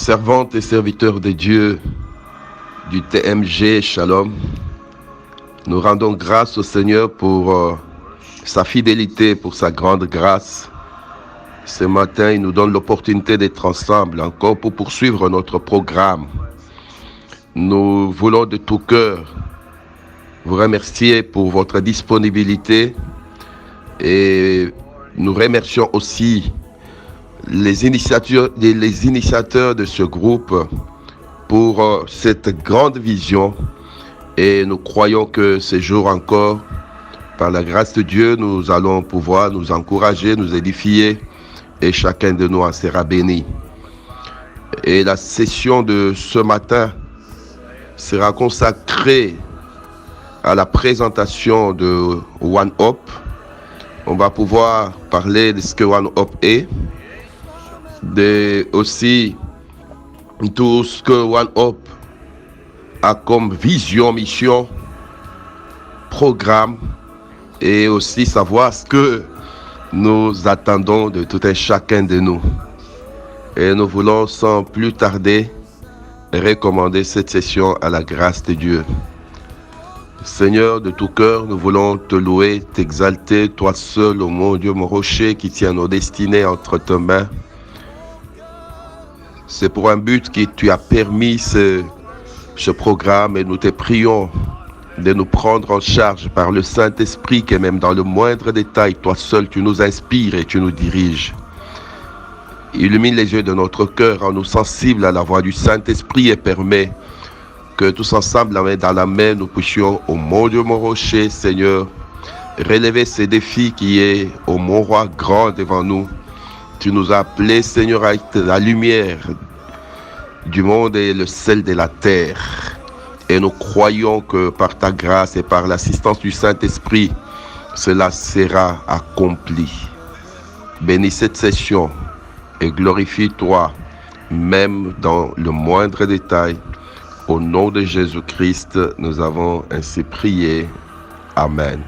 Servantes et serviteurs de Dieu du TMG Shalom, nous rendons grâce au Seigneur pour sa fidélité, pour sa grande grâce. Ce matin, il nous donne l'opportunité d'être ensemble encore pour poursuivre notre programme. Nous voulons de tout cœur vous remercier pour votre disponibilité et nous remercions aussi les initiateurs de ce groupe pour cette grande vision, et nous croyons que ce jour encore, par la grâce de Dieu, nous allons pouvoir nous encourager, nous édifier, et chacun de nous en sera béni. Et la session de ce matin sera consacrée à la présentation de One Hope. On va pouvoir parler de ce que One Hope est, aussi tout ce que One Hope a comme vision, mission, programme, et aussi savoir ce que nous attendons de tout un chacun de nous. Et nous voulons sans plus tarder recommander cette session à la grâce de Dieu. Seigneur, de tout cœur, nous voulons te louer, t'exalter, toi seul, ô mon Dieu, mon rocher, qui tient nos destinées entre tes mains. C'est pour un but que tu as permis ce programme, et nous te prions de nous prendre en charge par le Saint-Esprit, que même dans le moindre détail, toi seul, tu nous inspires et tu nous diriges. Illumine les yeux de notre cœur, rends-nous sensibles à la voix du Saint-Esprit et permets que tous ensemble, la main dans la main, nous puissions, ô mon Dieu, mon rocher, Seigneur, relever ces défis qui est, ô mon roi, grand devant nous. Tu nous as appelés, Seigneur, à être la lumière du monde et le sel de la terre. Et nous croyons que par ta grâce et par l'assistance du Saint-Esprit, cela sera accompli. Bénis cette session et glorifie-toi, même dans le moindre détail. Au nom de Jésus-Christ, nous avons ainsi prié. Amen.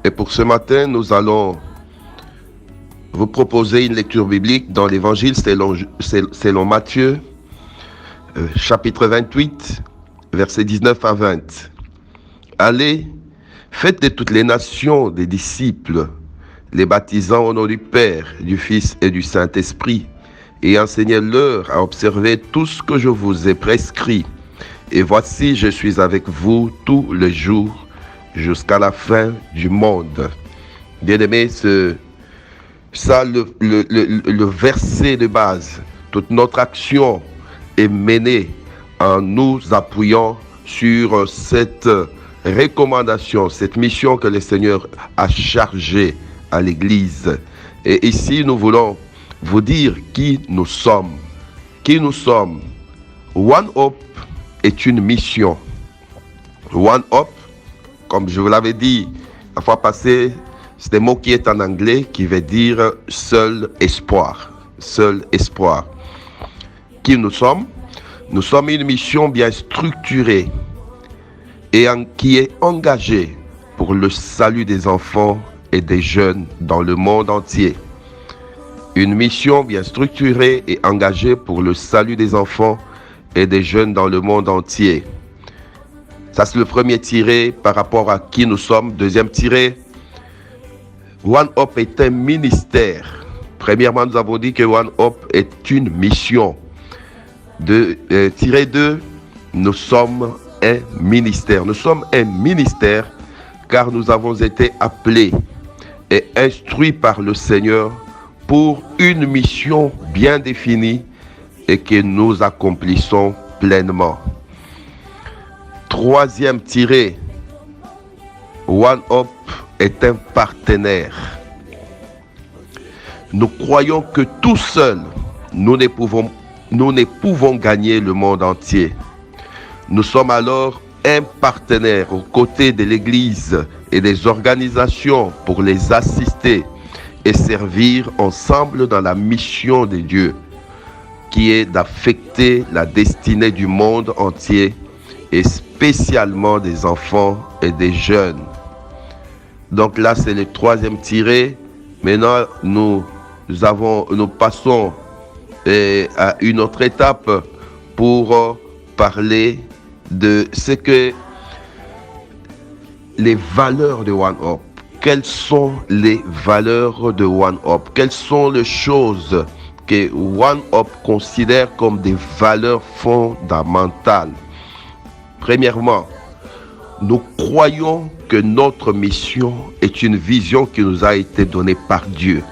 Et pour ce matin, nous allons vous proposer une lecture biblique dans l'Évangile selon Matthieu, chapitre 28, versets 19 à 20. Allez, faites de toutes les nations des disciples, les baptisant au nom du Père, du Fils et du Saint-Esprit, et enseignez-leur à observer tout ce que je vous ai prescrit. Et voici, je suis avec vous tous les jours jusqu'à la fin du monde. Bien-aimés, le verset de base. Toute notre action est menée en nous appuyant sur cette recommandation, cette mission que le Seigneur a chargée à l'Église. Et ici, nous voulons vous dire qui nous sommes. Qui nous sommes. One Hope est une mission. One Hope, comme je vous l'avais dit la fois passée, c'est un mot qui est en anglais qui veut dire seul espoir. Seul espoir. Qui nous sommes? Nous sommes une mission bien structurée et qui est engagée pour le salut des enfants et des jeunes dans le monde entier. Une mission bien structurée et engagée pour le salut des enfants et des jeunes dans le monde entier. Ça, c'est le premier tiré par rapport à qui nous sommes. Deuxième tiré, One Hope est un ministère. Premièrement, nous avons dit que One Hope est une mission. Tiré 2, nous sommes un ministère. Nous sommes un ministère car nous avons été appelés et instruits par le Seigneur pour une mission bien définie et que nous accomplissons pleinement. Troisième tiré, One Hope est un partenaire. Nous croyons que tout seuls, nous ne pouvons gagner le monde entier. Nous sommes alors un partenaire aux côtés de l'Église et des organisations pour les assister et servir ensemble dans la mission de Dieu, qui est d'affecter la destinée du monde entier et spécialement des enfants et des jeunes. Donc là, c'est le troisième tiré. Maintenant, nous passons à une autre étape pour parler de ce que les valeurs de One Up. Quelles sont les valeurs de One Up? Quelles sont les choses que One Up considère comme des valeurs fondamentales? Premièrement, nous croyons que notre mission est une vision qui nous a été donnée par Dieu.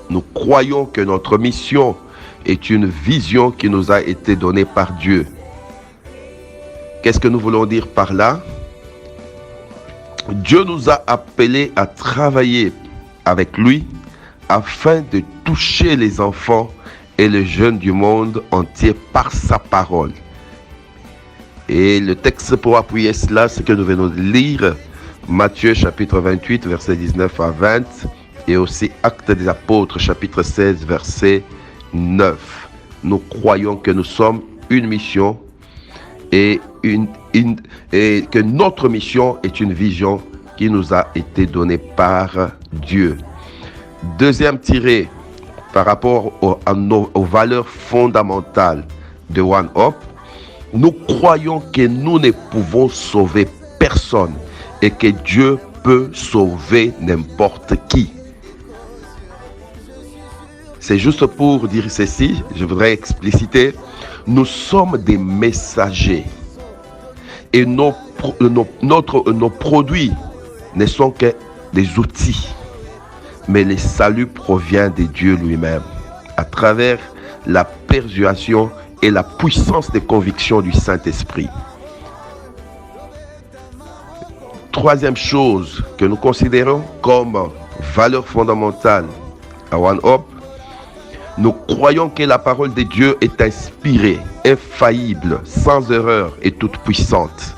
Nous croyons que notre mission est une vision qui nous a été donnée par Dieu. Qu'est-ce que nous voulons dire par là? Dieu nous a appelés à travailler avec lui afin de toucher les enfants et les jeunes du monde entier par sa parole. Et le texte pour appuyer cela, c'est que nous venons de lire Matthieu chapitre 28, versets 19 à 20, et aussi Actes des Apôtres chapitre 16, verset 9. Nous croyons que nous sommes une mission et que notre mission est une vision qui nous a été donnée par Dieu. Deuxième tiré par rapport aux valeurs fondamentales de One Up, nous croyons que nous ne pouvons sauver personne et que Dieu peut sauver n'importe qui. C'est juste pour dire ceci, je voudrais expliciter, nous sommes des messagers et nos produits ne sont que des outils, mais le salut provient de Dieu lui-même à travers la persuasion et la puissance de conviction du Saint-Esprit. Troisième chose que nous considérons comme valeur fondamentale à One Up, nous croyons que la parole de Dieu est inspirée, infaillible, sans erreur et toute puissante.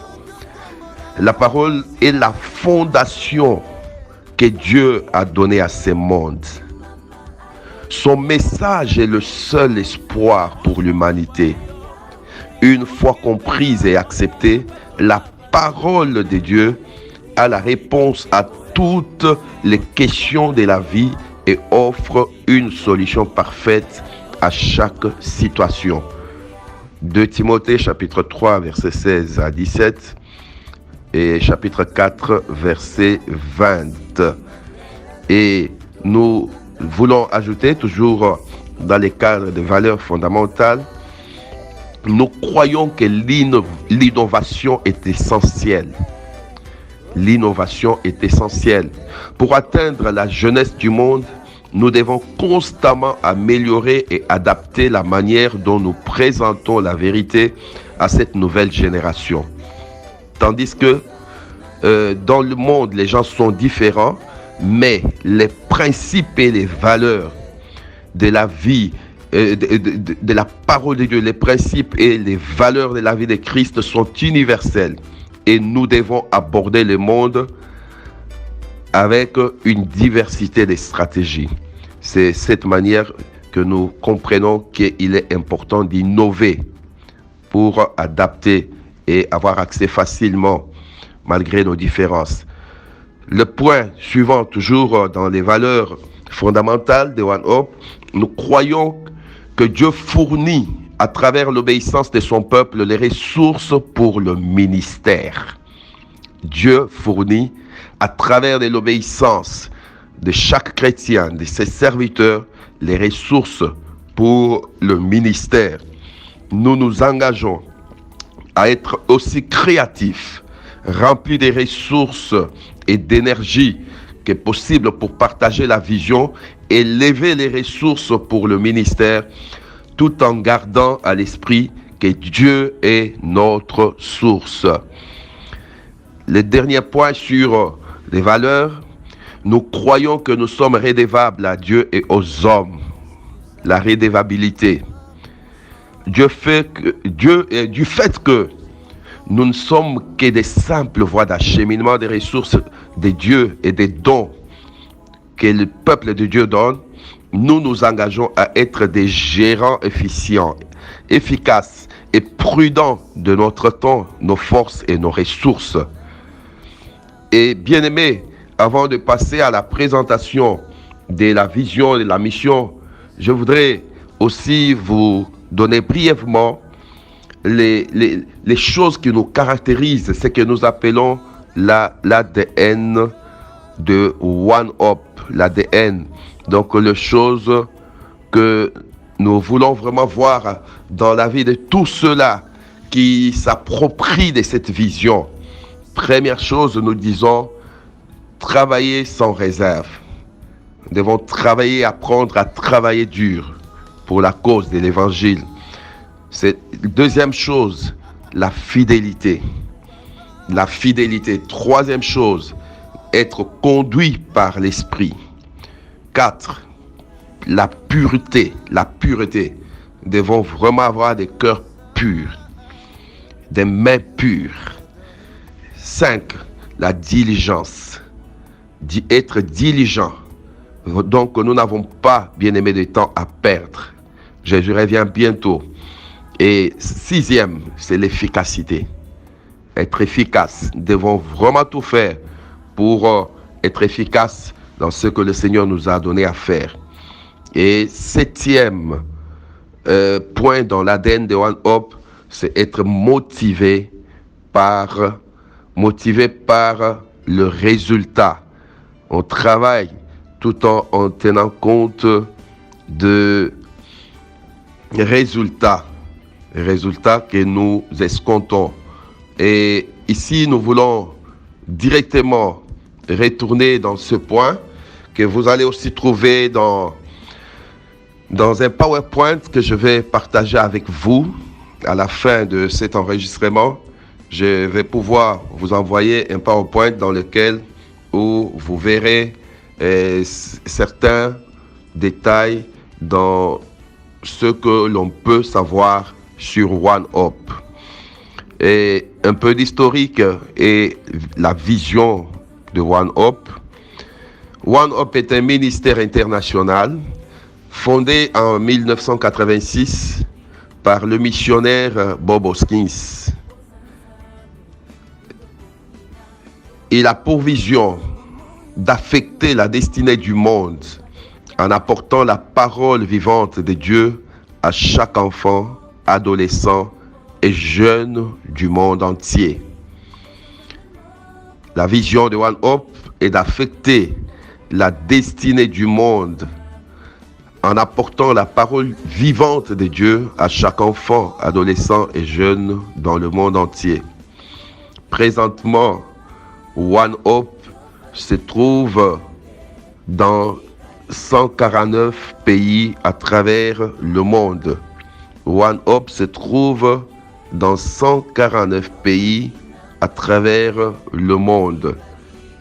La parole est la fondation que Dieu a donnée à ce monde. Son message est le seul espoir pour l'humanité. Une fois comprise et acceptée, la parole de Dieu a la réponse à toutes les questions de la vie et offre une solution parfaite à chaque situation. 2 Timothée chapitre 3 verset 16 à 17 et chapitre 4 verset 20. Et nous voulons ajouter, toujours dans les cadres de valeurs fondamentales, nous croyons que l'innovation est essentielle. L'innovation est essentielle. Pour atteindre la jeunesse du monde, nous devons constamment améliorer et adapter la manière dont nous présentons la vérité à cette nouvelle génération. Tandis que dans le monde, les gens sont différents, mais les principes et les valeurs de la vie, de la parole de Dieu, les principes et les valeurs de la vie de Christ sont universels. Et nous devons aborder le monde avec une diversité de stratégies. C'est cette manière que nous comprenons qu'il est important d'innover pour adapter et avoir accès facilement malgré nos différences. Le point suivant, toujours dans les valeurs fondamentales de One Up, nous croyons que Dieu fournit à travers l'obéissance de son peuple les ressources pour le ministère. Dieu fournit à travers de l'obéissance de chaque chrétien, de ses serviteurs, les ressources pour le ministère. Nous nous engageons à être aussi créatifs, remplis de ressources et d'énergie que possible pour partager la vision et lever les ressources pour le ministère, tout en gardant à l'esprit que Dieu est notre source. Le dernier point sur les valeurs, nous croyons que nous sommes redevables à Dieu et aux hommes. La redevabilité. Du fait que nous ne sommes que des simples voies d'acheminement des ressources de Dieu et des dons que le peuple de Dieu donne, nous nous engageons à être des gérants efficients, efficaces et prudents de notre temps, nos forces et nos ressources. Et bien aimés, avant de passer à la présentation de la vision et de la mission, je voudrais aussi vous donner brièvement les choses qui nous caractérisent, ce que nous appelons l'ADN de One Up, l'ADN. Donc les choses que nous voulons vraiment voir dans la vie de tous ceux-là qui s'approprient de cette vision. Première chose, nous disons, travailler sans réserve. Nous devons travailler, apprendre à travailler dur pour la cause de l'évangile. Deuxième chose, la fidélité. La fidélité. Troisième chose, être conduit par l'esprit. 4, la pureté. La pureté. Nous devons vraiment avoir des cœurs purs, des mains pures. 5, la diligence. Être diligent. Donc, nous n'avons pas, bien aimé, de temps à perdre. Jésus revient bientôt. Et 6e, c'est l'efficacité. Être efficace. Nous devons vraiment tout faire pour être efficace dans ce que le Seigneur nous a donné à faire. Et 7e point dans l'ADN de One Up, c'est être motivé par le résultat. On travaille tout en tenant compte de résultats que nous escomptons. Et ici, nous voulons directement retourner dans ce point que vous allez aussi trouver dans un PowerPoint que je vais partager avec vous à la fin de cet enregistrement. Je vais pouvoir vous envoyer un PowerPoint dans lequel où vous verrez certains détails dans ce que l'on peut savoir sur One Up. Et un peu d'historique et la vision de One Up. One Up est un ministère international fondé en 1986 par le missionnaire Bob Hoskins. Il a pour vision d'affecter la destinée du monde en apportant la parole vivante de Dieu à chaque enfant, adolescent et jeune du monde entier. La vision de One Up est d'affecter la destinée du monde en apportant la parole vivante de Dieu à chaque enfant, adolescent et jeune dans le monde entier. Présentement, One Up se trouve dans 149 pays à travers le monde. One Up se trouve dans 149 pays à travers le monde.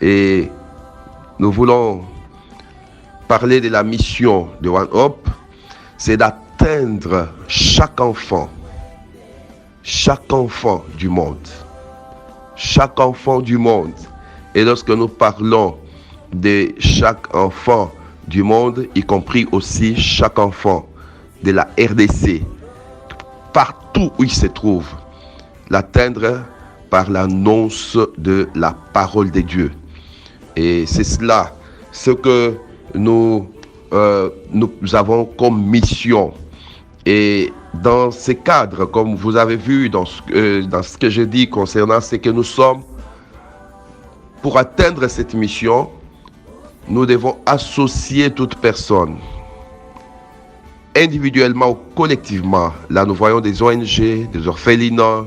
Et nous voulons parler de la mission de One Up, c'est d'atteindre chaque enfant du monde. Chaque enfant du monde. Et lorsque nous parlons de chaque enfant du monde, y compris aussi chaque enfant de la RDC, partout où il se trouve, l'atteindre par l'annonce de la parole de Dieu. Et c'est cela, ce que nous avons comme mission. Et dans ce cadre, comme vous avez vu dans ce que je dis concernant ce que nous sommes, pour atteindre cette mission, nous devons associer toute personne, individuellement ou collectivement. Là, nous voyons des ONG, des orphelinats,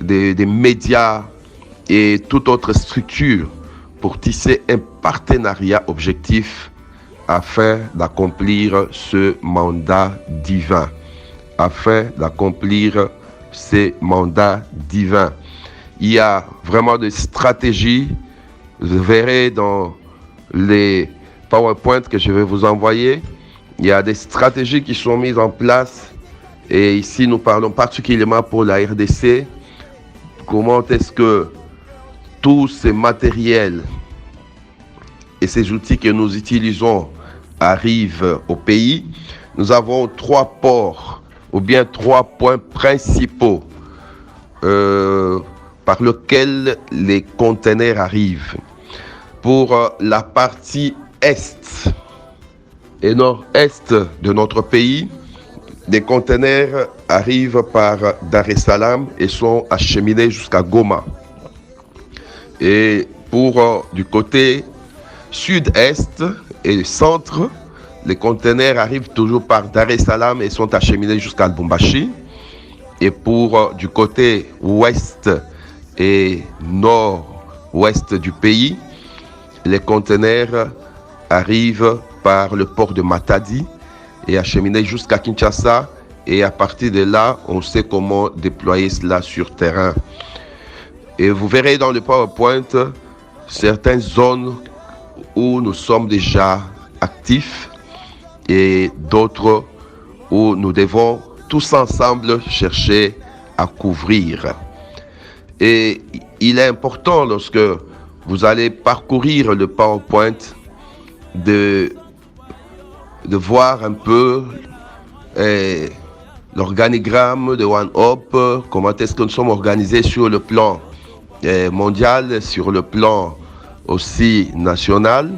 des médias et toute autre structure pour tisser un partenariat objectif afin d'accomplir ce mandat divin. Il y a vraiment des stratégies. Vous verrez dans les PowerPoint que je vais vous envoyer. Il y a des stratégies qui sont mises en place. Et ici, nous parlons particulièrement pour la RDC. Comment est-ce que tous ces matériels et ces outils que nous utilisons arrivent au pays. Nous avons 3 ports ou bien 3 points principaux par lesquels les conteneurs arrivent. Pour la partie est et nord-est de notre pays, des conteneurs arrivent par Dar es Salaam et sont acheminés jusqu'à Goma. Et pour du côté sud-est et centre, les conteneurs arrivent toujours par Dar es Salaam et sont acheminés jusqu'à Lubumbashi. Et pour du côté ouest et nord-ouest du pays, les conteneurs arrivent par le port de Matadi et acheminés jusqu'à Kinshasa. Et à partir de là, on sait comment déployer cela sur terrain. Et vous verrez dans le PowerPoint certaines zones où nous sommes déjà actifs et d'autres où nous devons tous ensemble chercher à couvrir. Et il est important lorsque vous allez parcourir le PowerPoint de voir un peu l'organigramme de One Hope, comment est-ce que nous sommes organisés sur le plan mondial, sur le plan aussi national.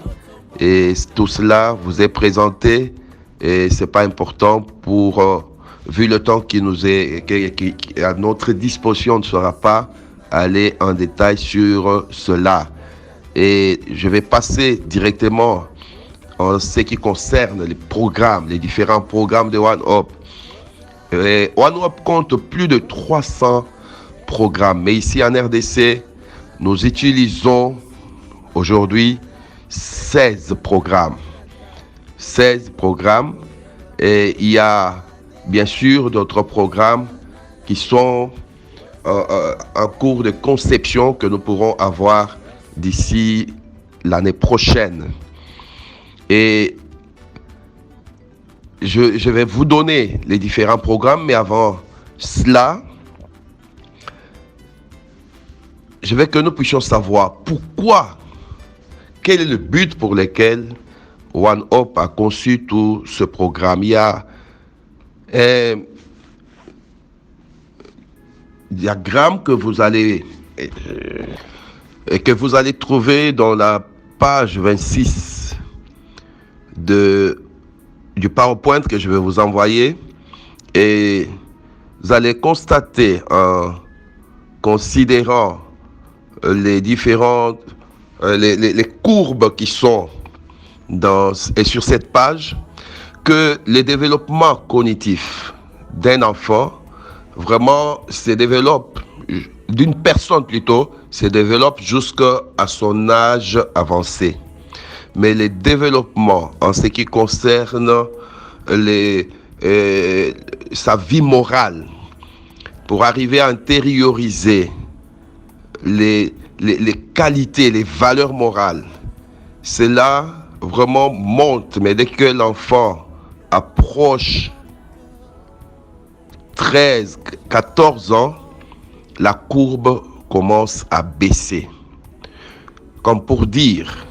Et tout cela vous est présenté et c'est pas important pour vu le temps qui nous est qui à notre disposition, ne sera pas aller en détail sur cela. Et je vais passer directement en ce qui concerne les programmes, les différents programmes de One Hope. One Hope compte plus de 300 programmes, mais ici en RDC, nous utilisons aujourd'hui 16 programmes. 16 programmes. Et il y a bien sûr d'autres programmes qui sont en cours de conception que nous pourrons avoir d'ici l'année prochaine. Et je vais vous donner les différents programmes, mais avant cela, je veux que nous puissions savoir pourquoi, quel est le but pour lequel One Hope a conçu tout ce programme. Il y a un diagramme que vous allez trouver dans la page 26 du PowerPoint que je vais vous envoyer, et vous allez constater en considérant les différentes les courbes qui sont et sur cette page, que le développement cognitif d'un enfant vraiment se développe, d'une personne plutôt, se développe jusqu'à son âge avancé. Mais le développement en ce qui concerne sa vie morale, pour arriver à intérioriser les qualités, les valeurs morales, cela vraiment monte. Mais dès que l'enfant approche 13, 14 ans, la courbe commence à baisser. Comme pour dire,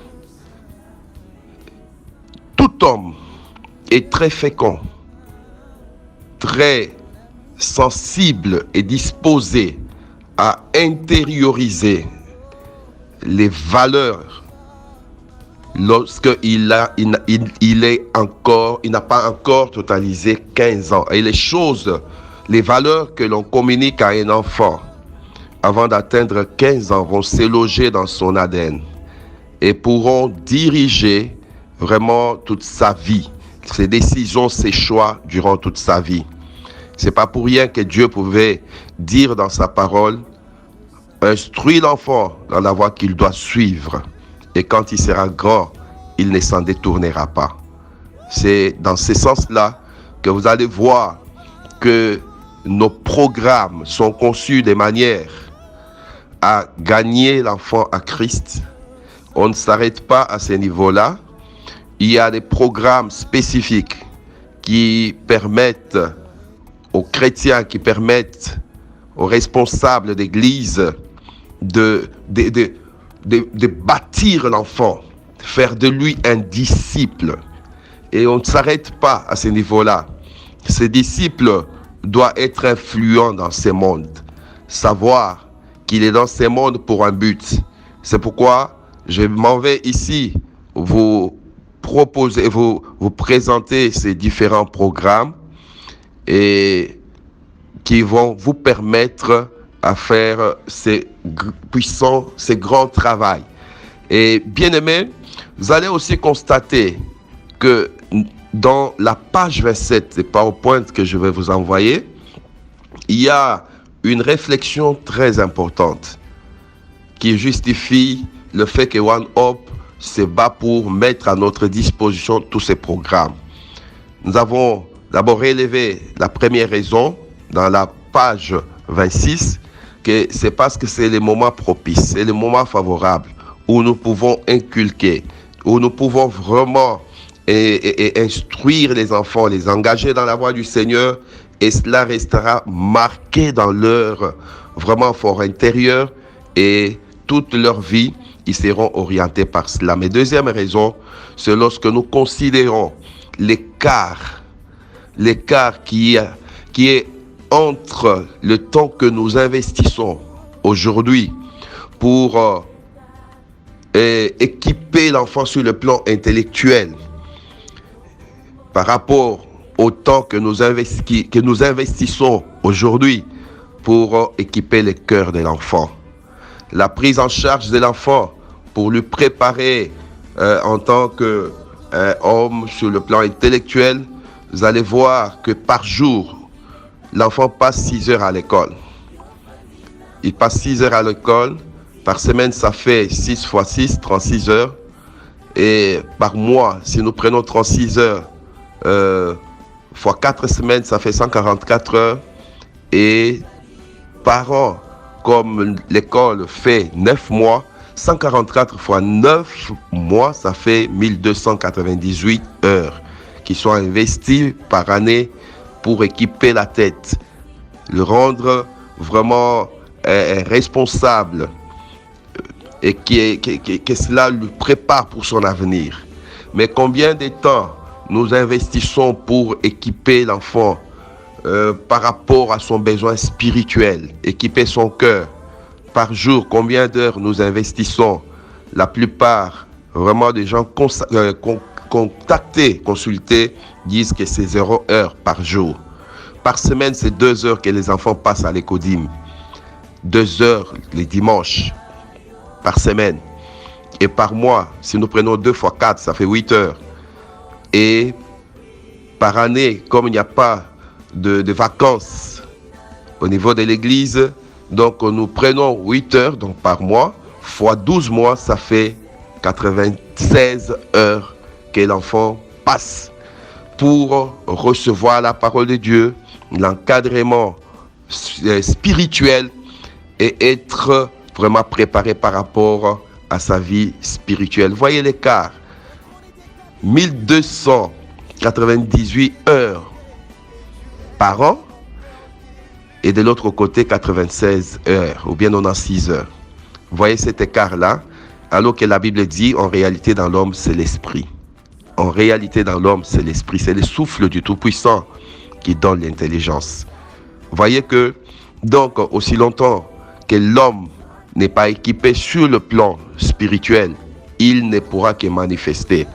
tout homme est très fécond, très sensible et disposé à intérioriser les valeurs lorsqu'il n'a pas encore totalisé 15 ans. Et les valeurs que l'on communique à un enfant avant d'atteindre 15 ans vont se loger dans son ADN et pourront diriger vraiment toute sa vie, ses décisions, ses choix durant toute sa vie. C'est pas pour rien que Dieu pouvait dire dans sa parole: instruis l'enfant dans la voie qu'il doit suivre, et quand il sera grand, il ne s'en détournera pas. C'est dans ce sens-là que vous allez voir que nos programmes sont conçus de manière à gagner l'enfant à Christ. On ne s'arrête pas à ce niveau-là. Il y a des programmes spécifiques qui permettent aux chrétiens, qui permettent aux responsables d'église de bâtir l'enfant, faire de lui un disciple. Et on ne s'arrête pas à ce niveau-là. Ce disciple doit être influent dans ce monde, savoir qu'il est dans ce monde pour un but. C'est pourquoi je m'en vais ici vous présenter ces différents programmes et qui vont vous permettre à faire ces grands travaux. Et bien aimés, vous allez aussi constater que dans la page 27 des PowerPoint que je vais vous envoyer, il y a une réflexion très importante qui justifie le fait que One Hope se bat pour mettre à notre disposition tous ces programmes. Nous avons d'abord relevé la première raison dans la page 26, que c'est parce que c'est le moment propice, c'est le moment favorable où nous pouvons inculquer, où nous pouvons vraiment instruire les enfants, les engager dans la voie du Seigneur, et cela restera marqué dans leur vraiment fort intérieur, et toute leur vie, ils seront orientés par cela. Mais deuxième raison, c'est lorsque nous considérons l'écart qui est entre le temps que nous investissons aujourd'hui pour équiper l'enfant sur le plan intellectuel par rapport au temps que nous investissons aujourd'hui pour équiper le cœur de l'enfant. La prise en charge de l'enfant pour lui préparer en tant qu'homme sur le plan intellectuel, vous allez voir que par jour, l'enfant passe 6 heures à l'école. Il passe 6 heures à l'école. Par semaine, ça fait 6 fois 6, 36 heures. Et par mois, si nous prenons 36 heures fois 4 semaines, ça fait 144 heures. Et par an, comme l'école fait 9 mois, 144 fois 9 mois, ça fait 1298 heures qui sont investies par année pour équiper la tête, le rendre vraiment responsable et que cela lui prépare pour son avenir. Mais combien de temps nous investissons pour équiper l'enfant par rapport à son besoin spirituel, équiper son cœur? Par jour, combien d'heures nous investissons? La plupart, vraiment des gens contactés, consultés, disent que c'est 0 heure par jour. Par semaine, c'est 2 heures que les enfants passent à l'écodim. 2 heures les dimanches par semaine. Et par mois, si nous prenons 2 fois 4, ça fait 8 heures. Et par année, comme il n'y a pas de vacances au niveau de l'église, donc nous prenons 8 heures donc par mois, fois 12 mois, ça fait 96 heures que l'enfant passe pour recevoir la parole de Dieu, l'encadrement spirituel et être vraiment préparé par rapport à sa vie spirituelle. Voyez l'écart. 1298 heures par an et de l'autre côté 96 heures ou bien 96 heures. Voyez cet écart-là, alors que la Bible dit en réalité dans l'homme c'est l'esprit. En réalité dans l'homme c'est l'esprit, c'est le souffle du Tout-Puissant qui donne l'intelligence. Voyez que donc aussi longtemps que l'homme n'est pas équipé sur le plan spirituel, il ne pourra que manifester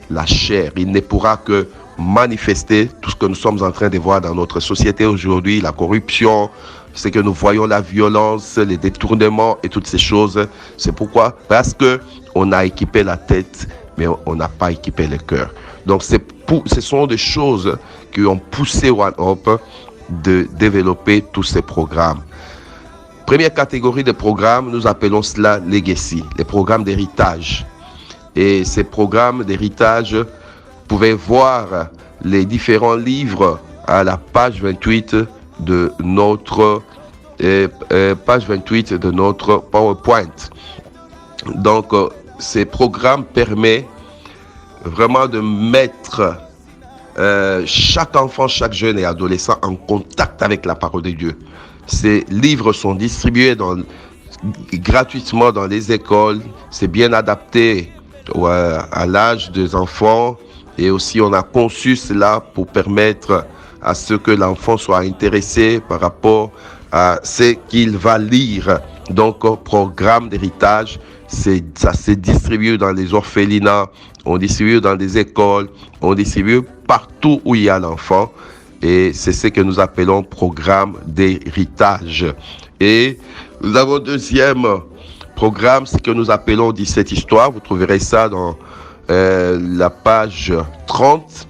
la chair, il ne pourra que manifester tout ce que nous sommes en train de voir dans notre société aujourd'hui, la corruption, ce que nous voyons, la violence, les détournements et toutes ces choses. C'est pourquoi? Parce que on a équipé la tête, mais on n'a pas équipé le cœur. Donc ce sont des choses qui ont poussé One Hope de développer tous ces programmes. Première catégorie de programmes, nous appelons cela Legacy, les programmes d'héritage. Et ces programmes d'héritage, vous pouvez voir les différents livres à la page 28 de notre PowerPoint. Donc, ces programmes permettent vraiment de mettre chaque enfant, chaque jeune et adolescent en contact avec la parole de Dieu. Ces livres sont distribués gratuitement dans les écoles. C'est bien adapté à l'âge des enfants, et aussi on a conçu cela pour permettre à ce que l'enfant soit intéressé par rapport à ce qu'il va lire. Donc programme d'héritage, ça se distribue dans les orphelinats, on distribue dans des écoles, on distribue partout où il y a l'enfant. Et c'est ce que nous appelons programme d'héritage. Et nous avons un deuxième programme, ce que nous appelons 17 histoires. Vous trouverez ça dans la page 30.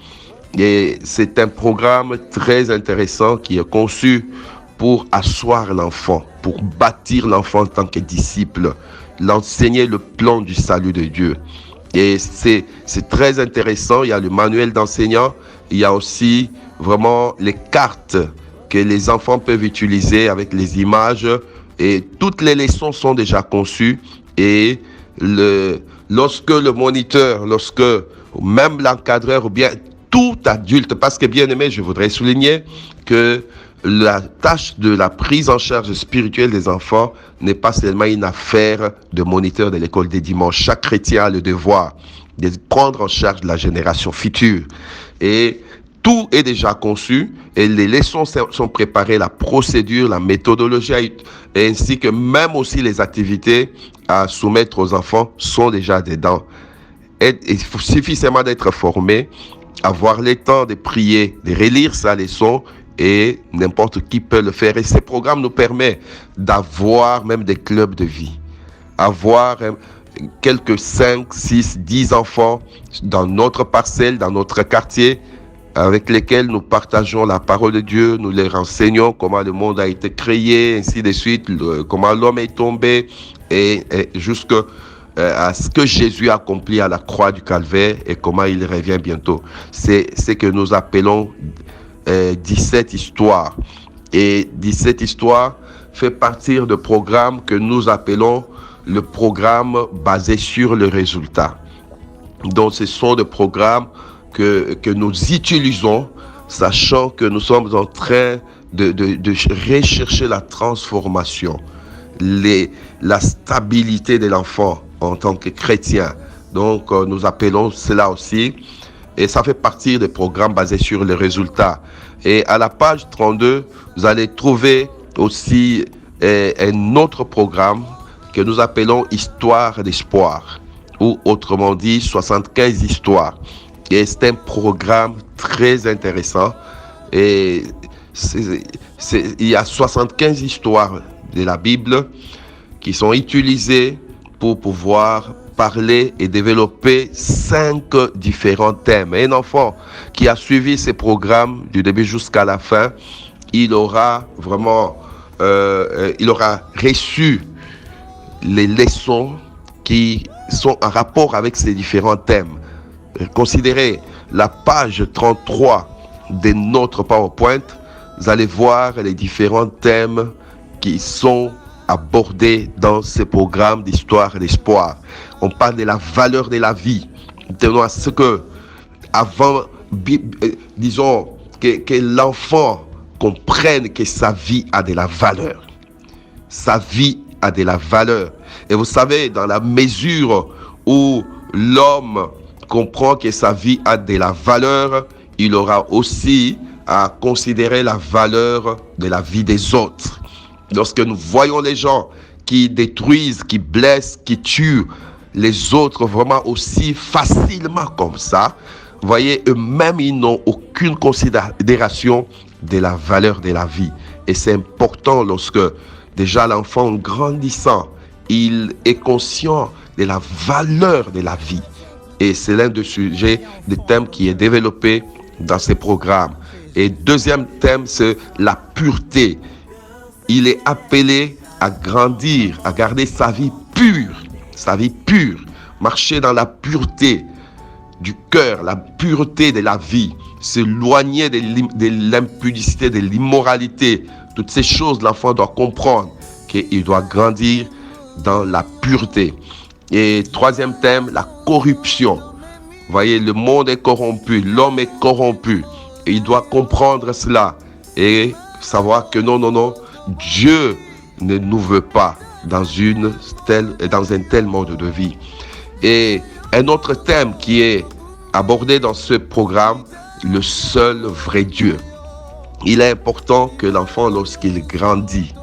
Et c'est un programme très intéressant qui est conçu pour asseoir l'enfant, pour bâtir l'enfant en tant que disciple, l'enseigner le plan du salut de Dieu. Et c'est très intéressant. Il y a le manuel d'enseignant, il y a aussi vraiment les cartes que les enfants peuvent utiliser avec les images. Et toutes les leçons sont déjà conçues. Et lorsque le moniteur, lorsque même l'encadreur ou bien tout adulte, parce que bien aimé, je voudrais souligner que la tâche de la prise en charge spirituelle des enfants n'est pas seulement une affaire de moniteur de l'école des dimanches. Chaque chrétien a le devoir de prendre en charge la génération future. Et tout est déjà conçu et les leçons sont préparées, la procédure, la méthodologie, ainsi que même aussi les activités à soumettre aux enfants sont déjà dedans. Et il faut suffisamment d'être formé, avoir le temps de prier, de relire sa leçon, et n'importe qui peut le faire. Et ces programmes nous permettent d'avoir même des clubs de vie, avoir quelques 5, 6, 10 enfants dans notre parcelle, dans notre quartier, avec lesquels nous partageons la parole de Dieu, nous les renseignons comment le monde a été créé, ainsi de suite, comment l'homme est tombé, et jusqu'à ce que Jésus a accompli à la croix du Calvaire et comment il revient bientôt. C'est ce que nous appelons 17 histoires. Et 17 histoires fait partir de programmes que nous appelons le programme basé sur le résultat. Donc ce sont des programmes que nous utilisons, sachant que nous sommes en train de rechercher la transformation, la stabilité de l'enfant en tant que chrétien. Donc nous appelons cela aussi, et ça fait partie des programmes basés sur les résultats. Et à la page 32, vous allez trouver aussi un autre programme que nous appelons Histoire d'espoir, ou autrement dit 75 histoires. Et c'est un programme très intéressant. Et il y a 75 histoires de la Bible qui sont utilisées pour pouvoir parler et développer 5 différents thèmes. Un enfant qui a suivi ces programmes du début jusqu'à la fin, il aura vraiment, il aura reçu les leçons qui sont en rapport avec ces différents thèmes. Considérez la page 33 de notre PowerPoint, vous allez voir les différents thèmes qui sont abordés dans ce programme d'histoire et d'espoir. On parle de la valeur de la vie. Tenons à ce que, avant, disons, que l'enfant comprenne que sa vie a de la valeur. Sa vie a de la valeur. Et vous savez, dans la mesure où l'homme comprend que sa vie a de la valeur, il aura aussi à considérer la valeur de la vie des autres. Lorsque nous voyons les gens qui détruisent, qui blessent, qui tuent les autres vraiment aussi facilement comme ça, vous voyez, eux-mêmes, ils n'ont aucune considération de la valeur de la vie. Et c'est important lorsque déjà l'enfant grandissant, il est conscient de la valeur de la vie. Et c'est l'un des sujets, des thèmes qui est développé dans ces programmes. Et deuxième thème, c'est la pureté. Il est appelé à grandir, à garder sa vie pure, marcher dans la pureté du cœur, la pureté de la vie, s'éloigner de l'impudicité, de l'immoralité. Toutes ces choses, l'enfant doit comprendre qu'il doit grandir dans la pureté. Et troisième thème, la corruption. Vous voyez, le monde est corrompu, l'homme est corrompu. Et il doit comprendre cela et savoir que non, Dieu ne nous veut pas dans un tel mode de vie. Et un autre thème qui est abordé dans ce programme, le seul vrai Dieu. Il est important que l'enfant, lorsqu'il grandit,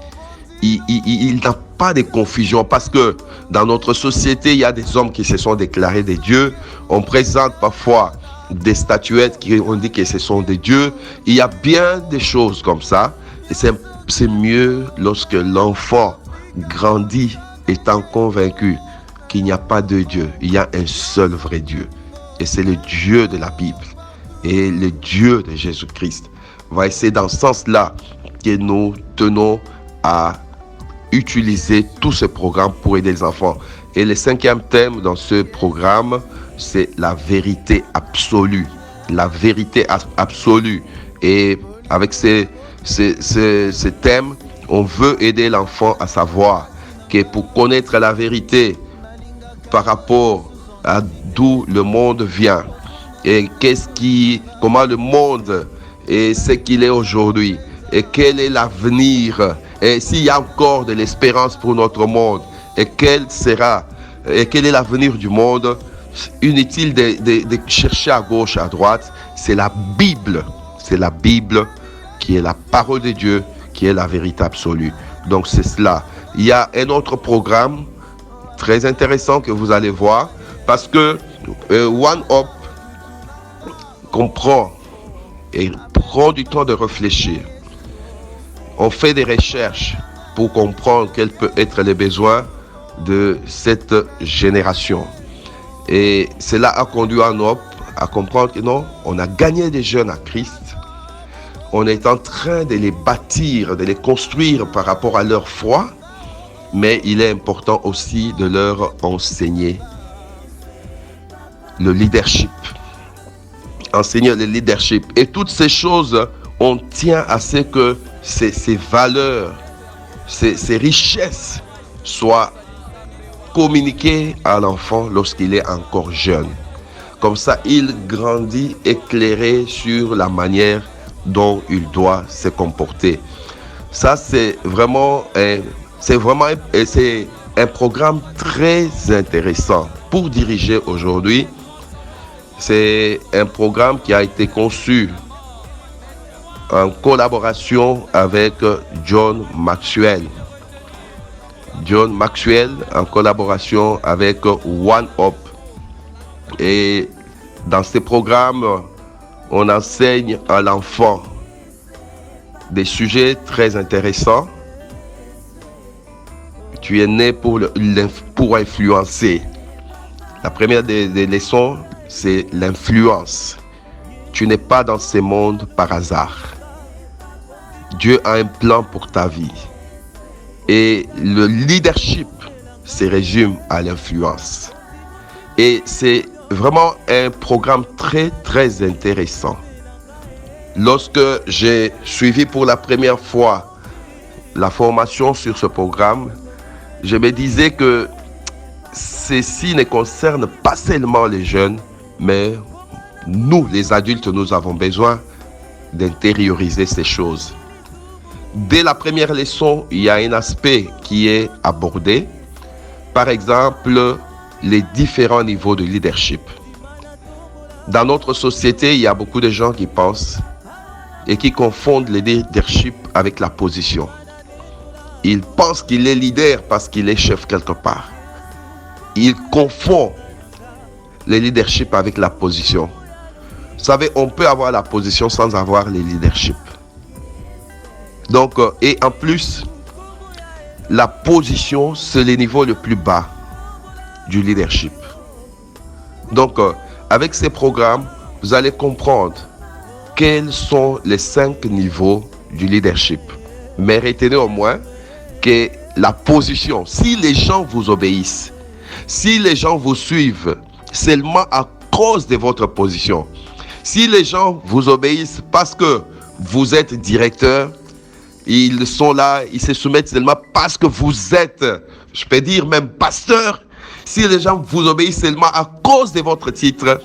il n'a pas de confusion, parce que dans notre société, il y a des hommes qui se sont déclarés des dieux. On présente parfois des statuettes qui on dit que ce sont des dieux. Il y a bien des choses comme ça. Et c'est mieux lorsque l'enfant grandit étant convaincu qu'il n'y a pas de Dieu. Il y a un seul vrai Dieu. Et c'est le Dieu de la Bible. Et le Dieu de Jésus-Christ. C'est dans ce sens-là que nous tenons à utiliser tous ces programmes pour aider les enfants. Et le 5e thème dans ce programme, c'est la vérité absolue. La vérité absolue. Et avec ces thèmes, on veut aider l'enfant à savoir que pour connaître la vérité par rapport à d'où le monde vient et comment le monde est ce qu'il est aujourd'hui et quel est l'avenir et s'il y a encore de l'espérance pour notre monde et quel est l'avenir du monde. Inutile de chercher à gauche, à droite. C'est la Bible qui est la parole de Dieu, qui est la vérité absolue. Donc c'est cela. Il y a un autre programme très intéressant que vous allez voir parce que One Up comprend et prend du temps de réfléchir. On fait des recherches pour comprendre quels peuvent être les besoins de cette génération. Et cela a conduit One Up à comprendre que non, on a gagné des jeunes à Christ. On est en train de les bâtir, de les construire par rapport à leur foi. Mais il est important aussi de leur enseigner le leadership. Enseigner le leadership. Et toutes ces choses, on tient à ce que ces valeurs, ces richesses soient communiquées à l'enfant lorsqu'il est encore jeune. Comme ça, il grandit éclairé sur la manière dont il doit se comporter. Ça, c'est un programme très intéressant pour diriger aujourd'hui. C'est un programme qui a été conçu en collaboration avec John Maxwell. John Maxwell en collaboration avec One Up. Et dans ce programme, on enseigne à l'enfant des sujets très intéressants. Tu es né pour influencer. La première des leçons, c'est l'influence. Tu n'es pas dans ce monde par hasard. Dieu a un plan pour ta vie. Et le leadership se résume à l'influence. Et c'est vraiment un programme très, très intéressant. Lorsque j'ai suivi pour la première fois la formation sur ce programme, je me disais que ceci ne concerne pas seulement les jeunes, mais nous, les adultes, nous avons besoin d'intérioriser ces choses. Dès la première leçon, il y a un aspect qui est abordé. Par exemple, les différents niveaux de leadership. Dans notre société, il y a beaucoup de gens qui pensent et qui confondent le leadership avec la position. Il pense qu'il est leader parce qu'il est chef quelque part. Il confond le leadership avec la position. Vous savez, on peut avoir la position sans avoir le leadership. Donc, et en plus, la position, c'est le niveau le plus bas du leadership. Donc, avec ces programmes, vous allez comprendre quels sont les 5 niveaux du leadership. Mais retenez au moins que la position, si les gens vous obéissent, si les gens vous suivent seulement à cause de votre position, si les gens vous obéissent parce que vous êtes directeur, ils sont là, ils se soumettent seulement parce que vous êtes, je peux dire même pasteur, si les gens vous obéissent seulement à cause de votre titre,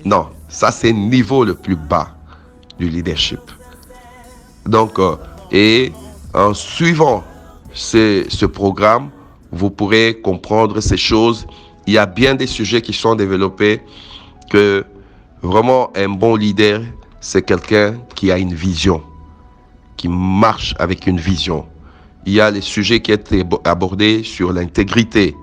non, ça c'est le niveau le plus bas du leadership. Donc, et en suivant ce programme, vous pourrez comprendre ces choses. Il y a bien des sujets qui sont développés que vraiment un bon leader, c'est quelqu'un qui a une vision, qui marche avec une vision. Il y a les sujets qui étaient abordés sur l'intégrité.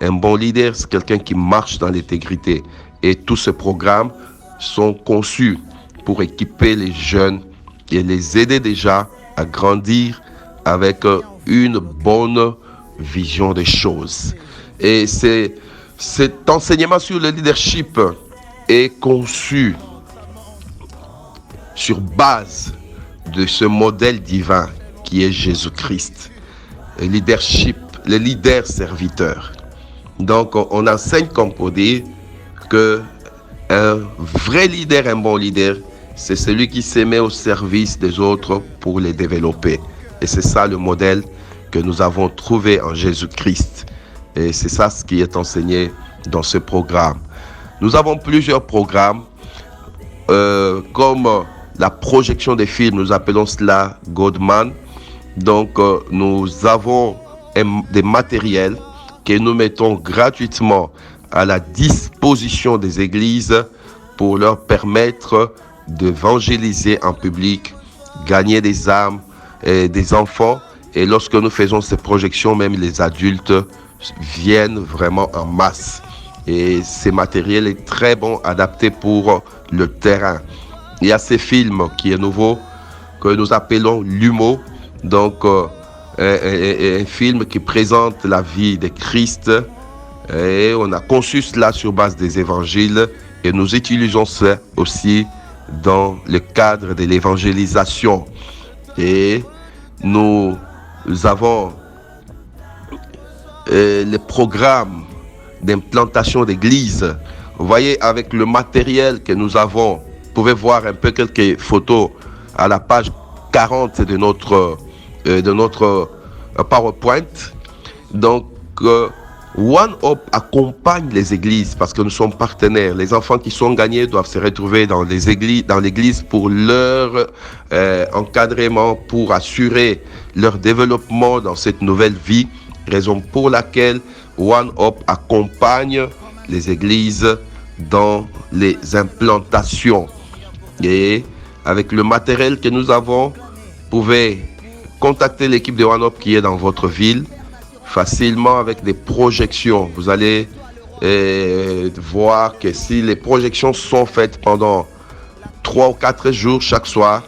Un bon leader, c'est quelqu'un qui marche dans l'intégrité. Et tout ce programme sont conçus pour équiper les jeunes et les aider déjà à grandir avec une bonne vision des choses. Et cet enseignement sur le leadership est conçu sur base de ce modèle divin qui est Jésus-Christ. Le leadership, le leader serviteur. Donc, on enseigne comme pour dire que un vrai leader, un bon leader, c'est celui qui se met au service des autres pour les développer. Et c'est ça le modèle que nous avons trouvé en Jésus-Christ. Et c'est ça ce qui est enseigné dans ce programme. Nous avons plusieurs programmes, comme la projection des films, nous appelons cela Godman. Donc, nous avons des matériels que nous mettons gratuitement à la disposition des églises pour leur permettre d'évangéliser en public, gagner des âmes et des enfants. Et lorsque nous faisons ces projections, même les adultes viennent vraiment en masse. Et ce matériel est très bon, adapté pour le terrain. Il y a ce film qui est nouveau, que nous appelons L'Humo. Donc, un film qui présente la vie de Christ. Et on a conçu cela sur base des évangiles. Et nous utilisons ça aussi dans le cadre de l'évangélisation. Et nous avons les programmes d'implantation d'église. Vous voyez, avec le matériel que nous avons, vous pouvez voir un peu quelques photos à la page 40 de notre PowerPoint. Donc, One Hope accompagne les églises parce que nous sommes partenaires. Les enfants qui sont gagnés doivent se retrouver dans l'église pour leur encadrement, pour assurer leur développement dans cette nouvelle vie. Raison pour laquelle One Hope accompagne les églises dans les implantations. Et avec le matériel que nous avons, vous pouvez contacter l'équipe de One Hope qui est dans votre ville facilement avec des projections. Vous allez voir que si les projections sont faites pendant 3 ou 4 jours chaque soir,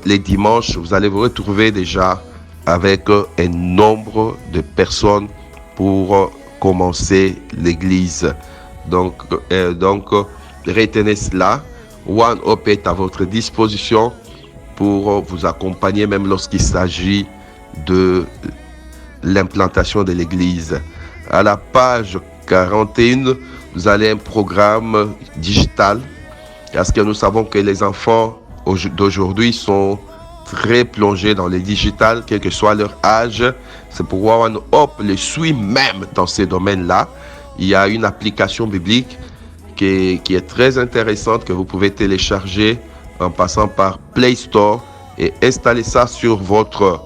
les dimanches, vous allez vous retrouver déjà avec un nombre de personnes pour commencer l'église. Donc, retenez cela. One Hope est à votre disposition pour vous accompagner même lorsqu'il s'agit de l'implantation de l'église. À la page 41, vous avez un programme digital parce que nous savons que les enfants d'aujourd'hui sont très plongés dans le digital, quel que soit leur âge. C'est pourquoi One Hope les suit même dans ces domaines-là. Il y a une application biblique qui est très intéressante que vous pouvez télécharger en passant par Play Store et installer ça sur votre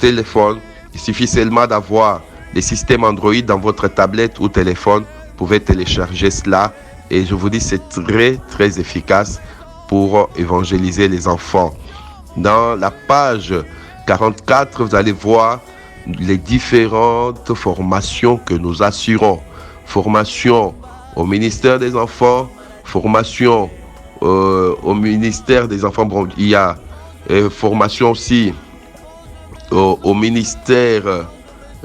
téléphone. Il suffit seulement d'avoir des systèmes Android dans votre tablette ou téléphone. Vous pouvez télécharger cela et je vous dis c'est très très efficace pour évangéliser les enfants. Dans la page 44, vous allez voir les différentes formations que nous assurons. Formation au ministère des enfants, formation au ministère des enfants. Bon, il y a formation aussi au ministère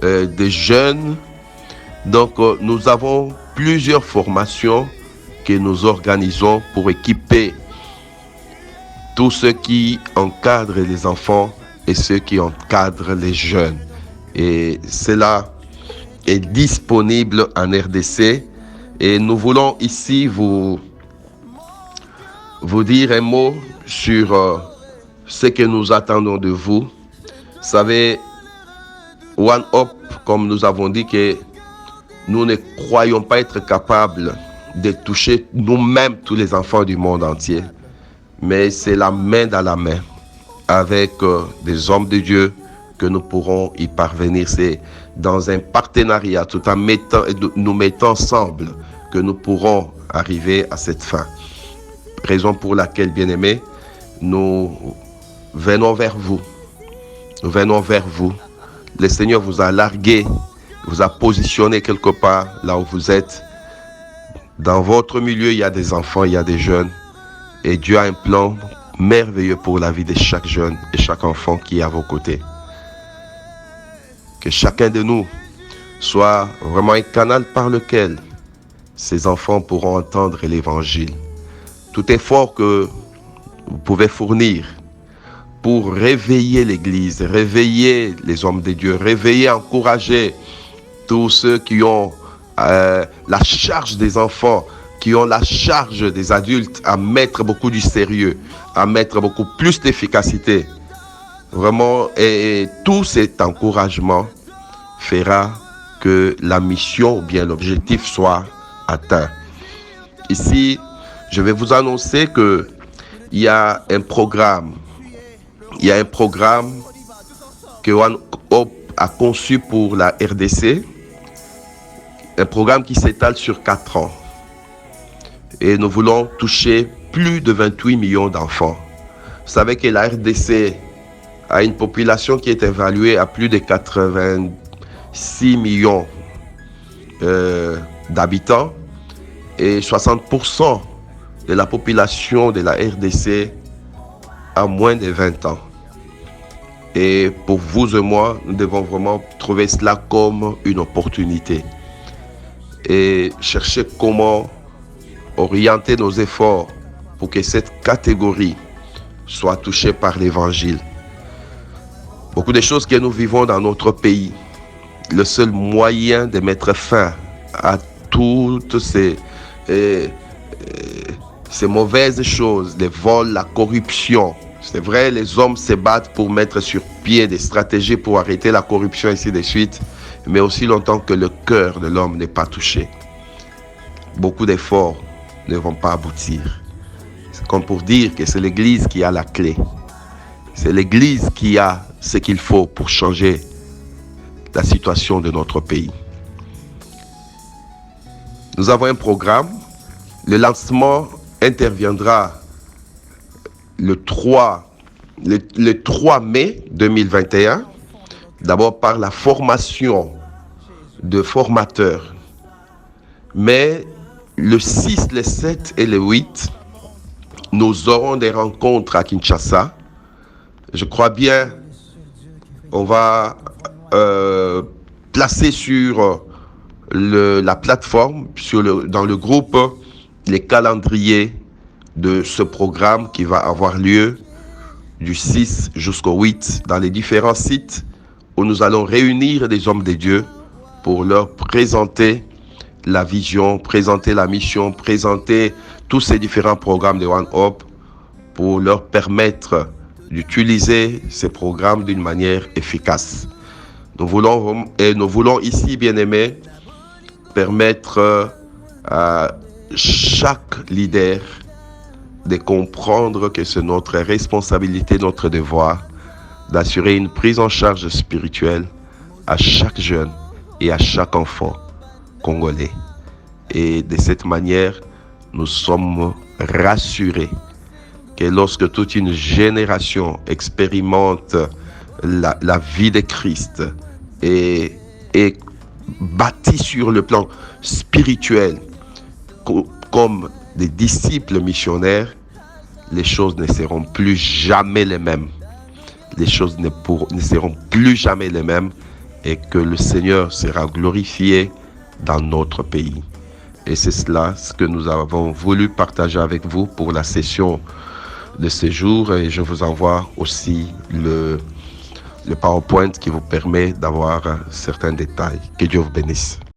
des jeunes. Donc, nous avons plusieurs formations que nous organisons pour équiper tous ceux qui encadrent les enfants et ceux qui encadrent les jeunes. Et cela est disponible en RDC. Et nous voulons ici vous dire un mot sur ce que nous attendons de vous. Vous savez, One Hope, comme nous avons dit, que nous ne croyons pas être capables de toucher nous-mêmes tous les enfants du monde entier. Mais c'est la main dans la main avec des hommes de Dieu que nous pourrons y parvenir. C'est dans un partenariat, tout en nous mettant ensemble, que nous pourrons arriver à cette fin. Raison pour laquelle, bien-aimés, nous venons vers vous. Nous venons vers vous. Le Seigneur vous a largué, vous a positionné quelque part là où vous êtes. Dans votre milieu, il y a des enfants, il y a des jeunes. Et Dieu a un plan merveilleux pour la vie de chaque jeune et chaque enfant qui est à vos côtés. Que chacun de nous soit vraiment un canal par lequel ces enfants pourront entendre l'évangile. Tout effort que vous pouvez fournir pour réveiller l'Église, réveiller les hommes de Dieu, réveiller, encourager tous ceux qui ont la charge des enfants, qui ont la charge des adultes à mettre beaucoup du sérieux, à mettre beaucoup plus d'efficacité. Vraiment, et tout cet encouragement fera que la mission ou bien l'objectif soit atteint. Ici, je vais vous annoncer que il y a un programme. Il y a un programme que One Hope a conçu pour la RDC. Un programme qui s'étale sur 4 ans. Et nous voulons toucher plus de 28 millions d'enfants. Vous savez que la RDC a une population qui est évaluée à plus de 86 millions d'habitants. Et 60% de la population de la RDC a moins de 20 ans. Et pour vous et moi, nous devons vraiment trouver cela comme une opportunité. Et chercher comment orienter nos efforts pour que cette catégorie soit touchée par l'évangile. Beaucoup de choses que nous vivons dans notre pays, le seul moyen de mettre fin à toutes ces mauvaises choses, les vols, la corruption. C'est vrai, les hommes se battent pour mettre sur pied des stratégies pour arrêter la corruption, ainsi de suite, mais aussi longtemps que le cœur de l'homme n'est pas touché. Beaucoup d'efforts ne vont pas aboutir. C'est comme pour dire que c'est l'Église qui a la clé. C'est l'Église qui a ce qu'il faut pour changer la situation de notre pays. Nous avons un programme. Le lancement interviendra le 3 mai 2021. D'abord par la formation de formateurs. Mais le 6, le 7 et le 8, nous aurons des rencontres à Kinshasa. Je crois bien, on va placer sur la plateforme, dans le groupe, les calendriers de ce programme qui va avoir lieu du 6 jusqu'au 8 dans les différents sites où nous allons réunir des hommes de Dieu pour leur présenter la vision, présenter la mission, présenter tous ces différents programmes de One Hope pour leur permettre d'utiliser ces programmes d'une manière efficace. Nous voulons ici, bien-aimés, permettre à chaque leader de comprendre que c'est notre responsabilité, notre devoir d'assurer une prise en charge spirituelle à chaque jeune et à chaque enfant congolais. Et de cette manière, nous sommes rassurés que lorsque toute une génération expérimente la vie de Christ et bâtie sur le plan spirituel comme des disciples missionnaires, les choses ne seront plus jamais les mêmes. Les choses ne seront plus jamais les mêmes et que le Seigneur sera glorifié dans notre pays. Et c'est cela ce que nous avons voulu partager avec vous pour la session de ce jour. Et je vous envoie aussi le PowerPoint qui vous permet d'avoir certains détails. Que Dieu vous bénisse.